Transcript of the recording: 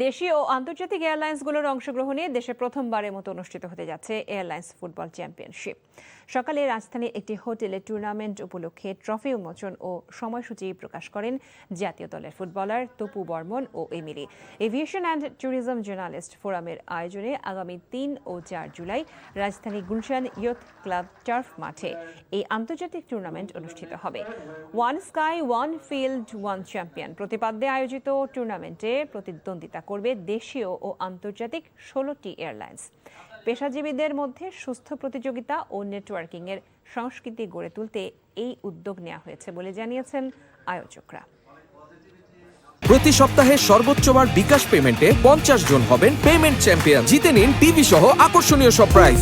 দেশীয় ও আন্তর্জাতিক এয়ারলাইন্সগুলোর অংশগ্রহণে দেশে প্রথমবারের মতো অনুষ্ঠিত হতে যাচ্ছে এয়ারলাইন্স ফুটবল চ্যাম্পিয়নশিপ। সকালে রাজধানীর একটি হোটেলে টুর্নামেন্ট উপলক্ষে ট্রফি উন্মোচন ও সময়সূচি প্রকাশ করেন জাতীয় দলের ফুটবলার তপু বর্মন ও Emily. Aviation and tourism journalist ফোরামের আয়োজনে আগামী ৩ ও ৪ জুলাই রাজধানী গুলশান ইয়ুথ ক্লাব টার্ফ মাঠে এই আন্তর্জাতিক টুর্নামেন্ট অনুষ্ঠিত হবে। One sky one field one champion প্রতিপাদ্যে আয়োজিত টুর্নামেন্টে প্রতিদ্বন্দ্বিতা করবে দেশীয় ও আন্তর্জাতিক 16টি এয়ারলাইন্স। পেশাজীবীদের মধ্যে সুস্থ প্রতিযোগিতা ও নেটওয়ার্কিং এর সংস্কৃতি গড়ে তুলতে এই উদ্যোগ নেওয়া হয়েছে বলে জানিয়েছেন আয়োজকরা। প্রতি সপ্তাহে সর্বোচ্চবার বিকাশ পেমেন্টে 50 জন হবেন পেমেন্ট চ্যাম্পিয়ন। জিতে নিন টিভি সহ আকর্ষণীয় সব প্রাইজ।